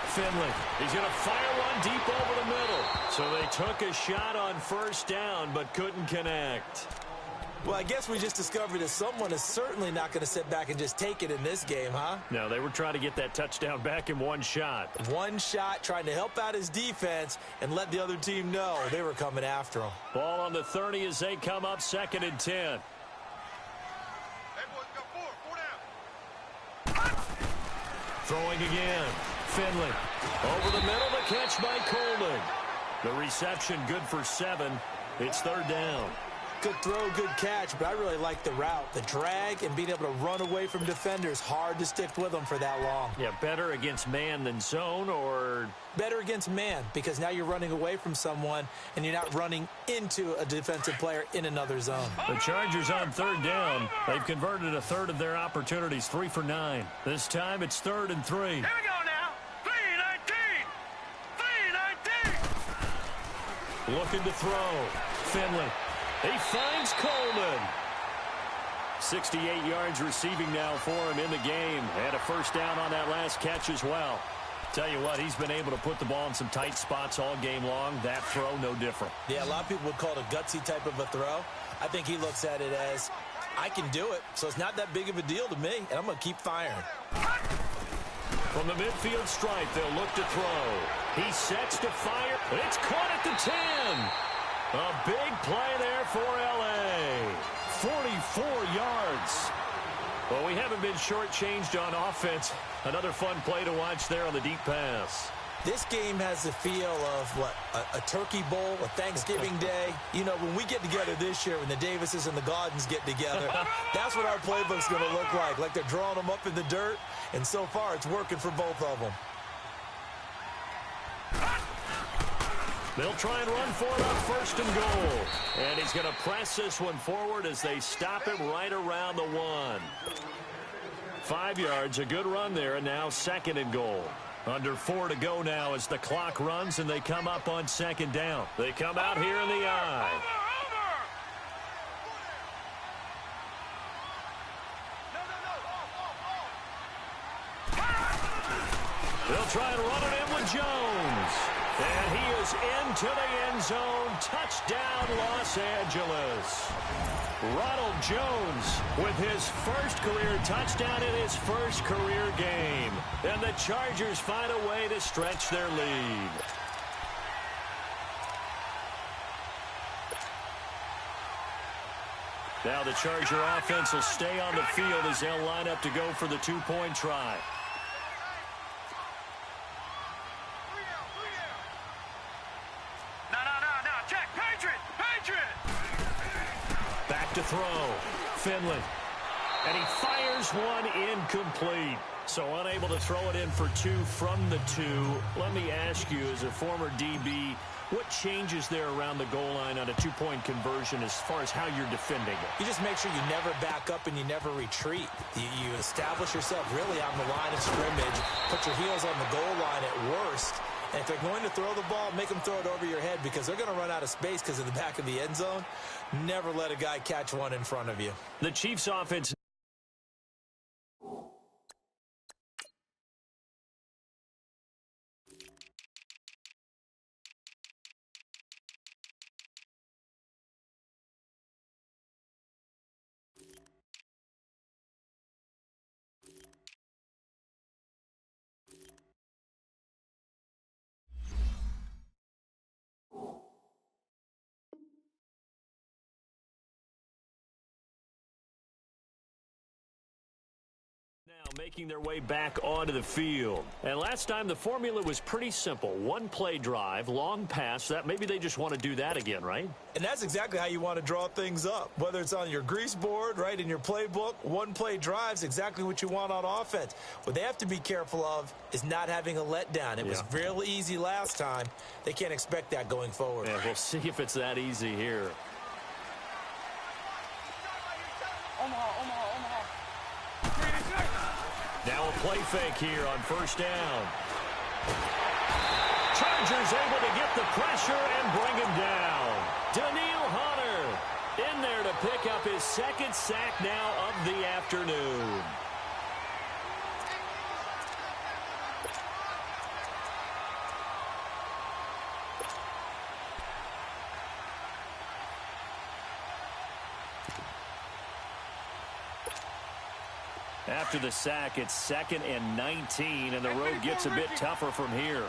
Finley. He's going to fire one deep over the middle. So they took a shot on first down, but couldn't connect. Well, I guess we just discovered that someone is certainly not going to sit back and just take it in this game, huh? No, they were trying to get that touchdown back in one shot. One shot, trying to help out his defense and let the other team know they were coming after him. Ball on the 30 as they come up 2nd and 10. Throwing again. Finley. Over the middle, the catch by Coleman. The reception good for 7. It's 3rd down. Good throw, good catch, but I really like the route. The drag and being able to run away from defenders. Hard to stick with them for that long. Yeah, better against man than zone, or? Better against man, because now you're running away from someone and you're not running into a defensive player in another zone. The Chargers on 3rd down. They've converted a third of their opportunities, 3 for 9. This time it's 3rd and 3. Here we go now. 3-19. 3-19. Looking to throw. Finley. He finds Coleman. 68 yards receiving now for him in the game. And a first down on that last catch as well. Tell you what, he's been able to put the ball in some tight spots all game long. That throw, no different. Yeah, a lot of people would call it a gutsy type of a throw. I think he looks at it as, I can do it, so it's not that big of a deal to me, and I'm going to keep firing. From the midfield stripe, they'll look to throw. He sets to fire. It's caught at the 10. A big play there for L.A. 44 yards. Well, we haven't been shortchanged on offense. Another fun play to watch there on the deep pass. This game has the feel of, what, a turkey bowl, a Thanksgiving day. You know, when we get together this year, when the Davises and the Gaudens get together, that's what our playbook's going to look like. Like they're drawing them up in the dirt, and so far it's working for both of them. They'll try and run for it on 1st and goal. And he's going to press this one forward as they stop him right around the 1. 5 yards, a good run there, and now 2nd and goal. Under 4 to go now as the clock runs and they come up on 2nd down. They come out here in the eye. They'll try and run it in with Jones. And he is into the end zone. Touchdown, Los Angeles. Ronald Jones with his first career touchdown in his first career game. And the Chargers find a way to stretch their lead. Now the Charger offense will stay on the field as they'll line up to go for the 2-point try. Back to throw. Finley. And he fires one incomplete. So unable to throw it in for 2 from the 2. Let me ask you, as a former DB, what changes there around the goal line on a 2-point conversion as far as how you're defending it? You just make sure you never back up and you never retreat. You establish yourself really on the line of scrimmage, put your heels on the goal line at worst. And if they're going to throw the ball, make them throw it over your head because they're going to run out of space because of the back of the end zone. Never let a guy catch one in front of you. The Chiefs offense. Now making their way back onto the field. And last time the formula was pretty simple. 1-play drive, long pass. That maybe they just want to do that again, right? And that's exactly how you want to draw things up. Whether it's on your grease board, right, in your playbook, 1-play drive's exactly what you want on offense. What they have to be careful of is not having a letdown. It was real easy last time. They can't expect that going forward. Yeah, we'll see if it's that easy here. Now a play fake here on first down. Chargers able to get the pressure and bring him down. Daniil Hunter in there to pick up his second sack now of the afternoon. After the sack, it's 2nd and 19, and the road gets a bit tougher from here.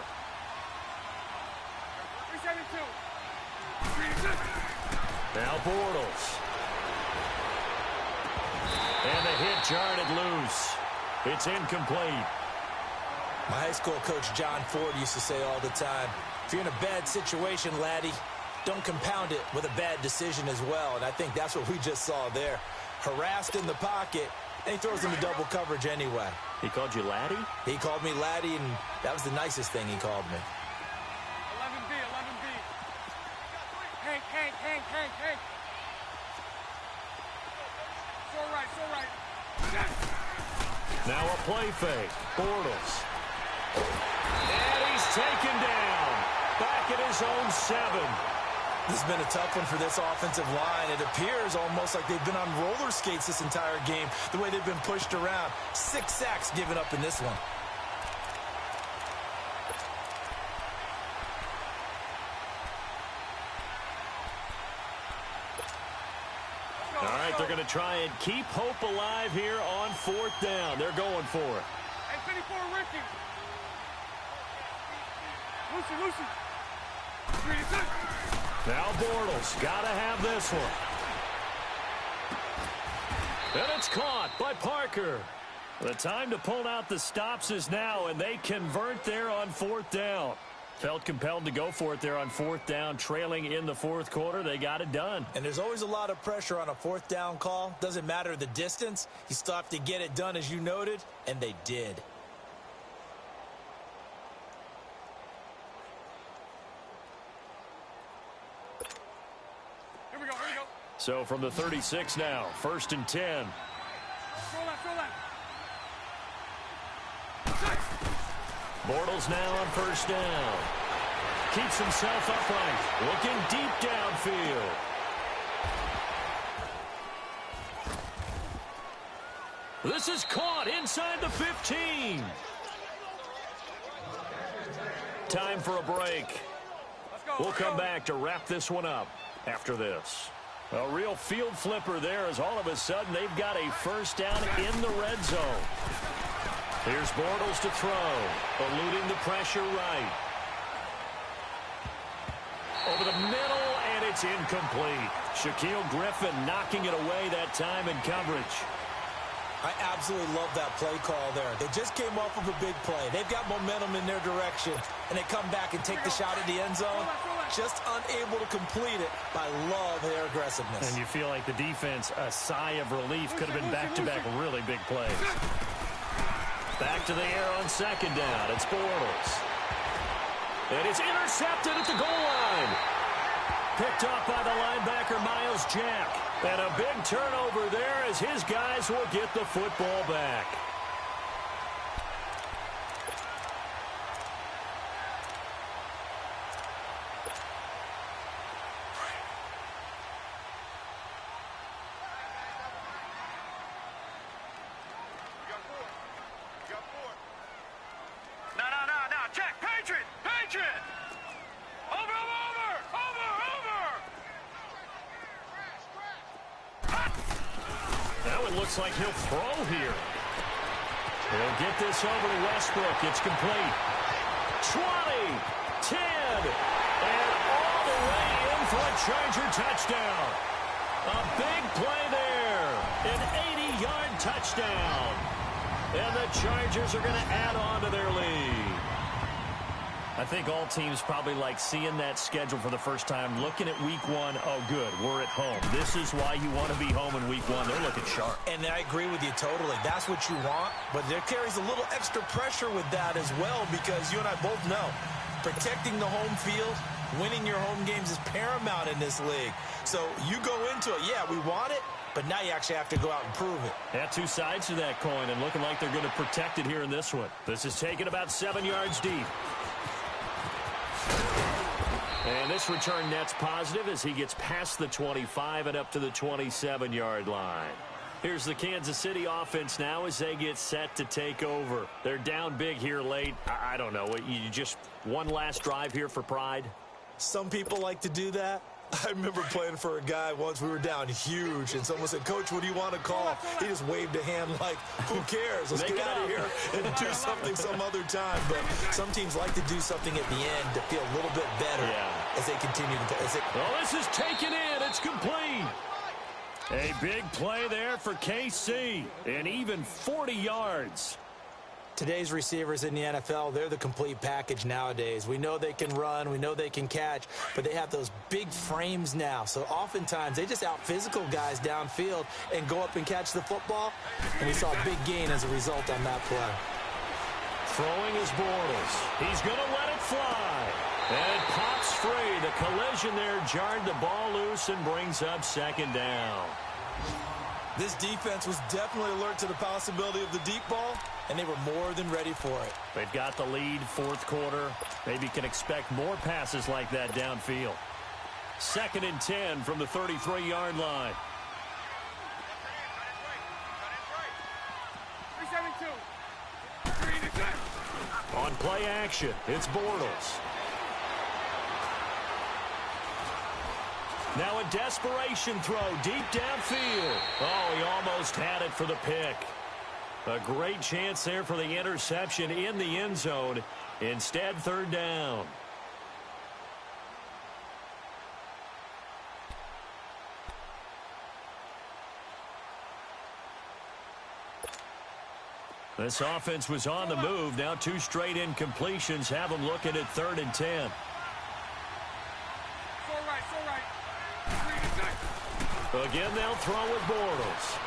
Now Bortles. And the hit jarred loose. It's incomplete. My high school coach John Ford used to say all the time, if you're in a bad situation, laddie, don't compound it with a bad decision as well. And I think that's what we just saw there. Harassed in the pocket, and he throws into double coverage anyway. He called you laddie? He called me laddie, and that was the nicest thing he called me. 11B, 11B. Hank. So right. Now a play fake. Bortles. And he's taken down. Back at his own 7. This has been a tough one for this offensive line. It appears almost like they've been on roller skates this entire game, the way they've been pushed around. 6 sacks given up in this one. All right, they're going to try and keep hope alive here on 4th down. They're going for it. Hey, 54, Ricky. Lucy. Now Bortles, got to have this one. And it's caught by Parker. The time to pull out the stops is now, and they convert there on 4th down. Felt compelled to go for it there on 4th down, trailing in the 4th quarter. They got it done. And there's always a lot of pressure on a 4th down call. Doesn't matter the distance. You still have to get it done, as you noted, and they did. So from the 36 now, 1st and 10. Throw that. Bortles now on 1st down. Keeps himself upright, looking deep downfield. This is caught inside the 15. Time for a break. We'll come back to wrap this one up after this. A real field flipper there as all of a sudden they've got a 1st down in the red zone. Here's Bortles to throw, eluding the pressure right. Over the middle, and it's incomplete. Shaquille Griffin knocking it away that time in coverage. I absolutely love that play call there. They just came off of a big play. They've got momentum in their direction. and they come back and take the shot at the end zone. Just unable to complete it, but I love their aggressiveness. And you feel like the defense, a sigh of relief, could have been back-to-back really big plays. Back to the air on second down. It's Bortles. And it's intercepted at the goal line. Picked off by the linebacker, Miles Jack. And a big turnover there as his guys will get the football back. Looks like he'll throw here. He'll get this over to Westbrook. It's complete. 20, 10, and all the way in for a Charger touchdown. A big play there. An 80-yard touchdown. And the Chargers are going to add on to their lead. I think all teams probably like seeing that schedule for the first time, looking at week one. Oh, good, we're at home. This is why you want to be home in week one. They're looking sharp. And I agree with you totally. That's what you want, but there carries a little extra pressure with that as well, because you and I both know protecting the home field, winning your home games is paramount in this league. So you go into it, yeah, we want it, but now you actually have to go out and prove it. Yeah, two sides to that coin, and looking like they're going to protect it here in this one. This is taken about 7 yards deep. And this return net's positive as he gets past the 25 and up to the 27-yard line. Here's the Kansas City offense now as they get set to take over. They're down big here late. I don't know. You just one last drive here for pride? Some people like to do that. I remember playing for a guy once. We were down huge, and someone said, "Coach, what do you want to call?" He just waved a hand like, "Who cares? Let's get out of here and do something some other time." But some teams like to do something at the end to feel a little bit better as they continue to play. Well, this is taken in. It's complete. A big play there for KC, and even 40 yards. Today's receivers in the NFL, they're the complete package nowadays. We know they can run, we know they can catch, but they have those big frames now. So oftentimes they just out-physical guys downfield and go up and catch the football. And we saw a big gain as a result on that play. Throwing is Bortles. He's going to let it fly. And it pops free. The collision there jarred the ball loose and brings up second down. This defense was definitely alert to the possibility of the deep ball, and they were more than ready for it. They've got the lead, fourth quarter. Maybe can expect more passes like that downfield. 2nd and 10 from the 33-yard line. 3-7-2. On play action, it's Bortles. Now a desperation throw deep downfield. Oh, he almost had it for the pick. A great chance there for the interception in the end zone. Instead, 3rd down. This offense was on the move. Now 2 straight incompletions have them looking at 3rd and 10. Again, they'll throw with Bortles.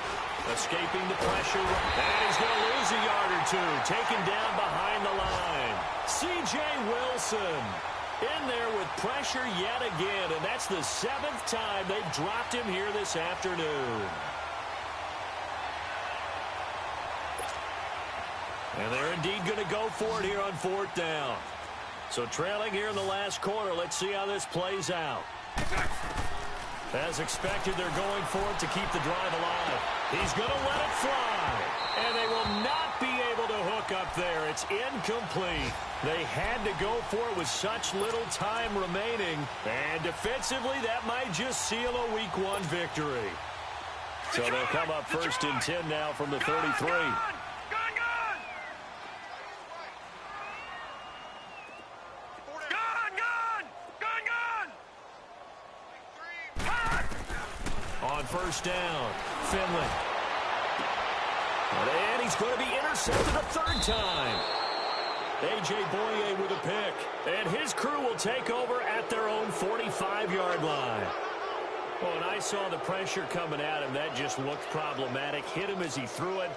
Escaping the pressure. And he's going to lose a yard or 2. Taken down behind the line. C.J. Wilson in there with pressure yet again. And that's the 7th time they've dropped him here this afternoon. And they're indeed going to go for it here on 4th down. So trailing here in the last quarter. Let's see how this plays out. As expected, they're going for it to keep the drive alive. He's going to let it fly. And they will not be able to hook up there. It's incomplete. They had to go for it with such little time remaining. And defensively, that might just seal a Week 1 victory. So they'll come up 1st and 10 now from the 33. On 1st down, Finley. And he's going to be intercepted a 3rd time. A.J. Boye with a pick. And his crew will take over at their own 45-yard line. Well, when I saw the pressure coming at him, that just looked problematic. Hit him as he threw it,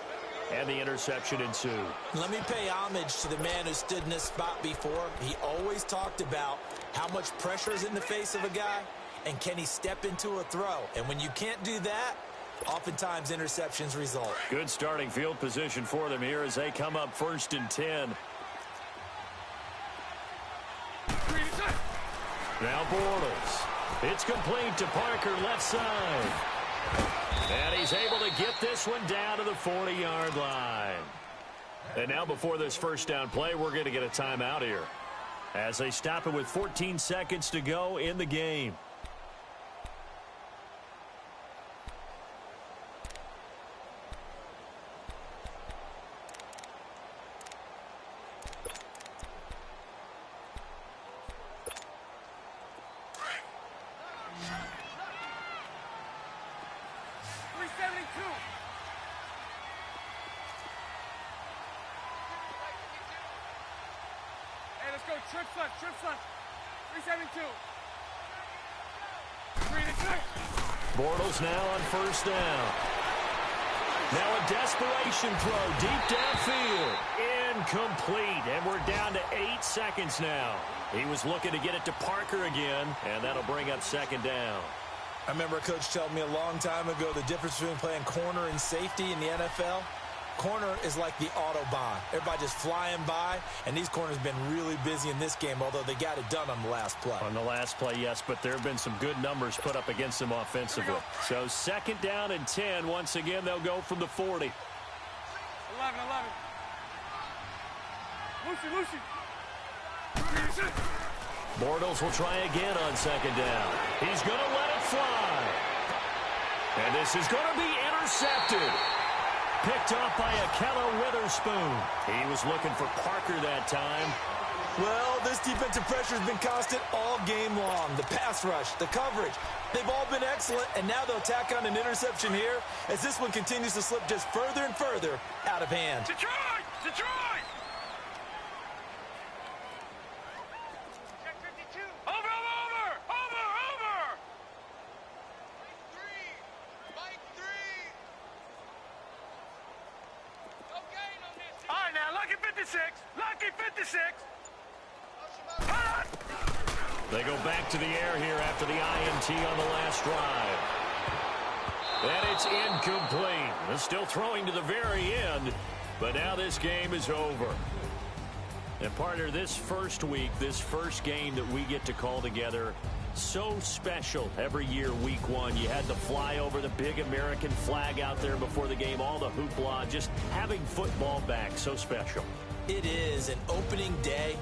and the interception ensued. Let me pay homage to the man who stood in this spot before. He always talked about how much pressure is in the face of a guy, and can he step into a throw. And when you can't do that, oftentimes interceptions result. Good starting field position for them here as they come up 1st and 10. Now Bortles. It's complete to Parker, left side. And he's able to get this one down to the 40-yard line. And now before this first down play, we're going to get a timeout here as they stop it with 14 seconds to go in the game. Trips left. 372. Bortles now on first down. Now a desperation throw deep downfield. Incomplete. And we're down to 8 seconds now. He was looking to get it to Parker again, and that'll bring up 2nd down. I remember a coach telling me a long time ago the difference between playing corner and safety in the NFL. Corner is like the Autobahn. Everybody just flying by, and these corners have been really busy in this game, although they got it done on the last play. On the last play, yes, but there have been some good numbers put up against them offensively. So 2nd down and 10. Once again, they'll go from the 40. 11. Lucy. Bortles will try again on 2nd down. He's going to let it fly. And this is going to be intercepted. Picked off by Akella Witherspoon. He was looking for Parker that time. Well, this defensive pressure has been constant all game long. The pass rush, the coverage, they've all been excellent, and now they'll tack on an interception here as this one continues to slip just further and further out of hand. Detroit! Check 52. Over! Mike 3! Okay, no miss. All right, now, lucky 56. They go back to the air here after the INT on the last drive. And it's incomplete. They're still throwing to the very end, but now this game is over. And partner, this first week, this first game that we get to call together, so special every year, week 1. You had the fly over the big American flag out there before the game, all the hoopla, just having football back, so special. It is an opening day.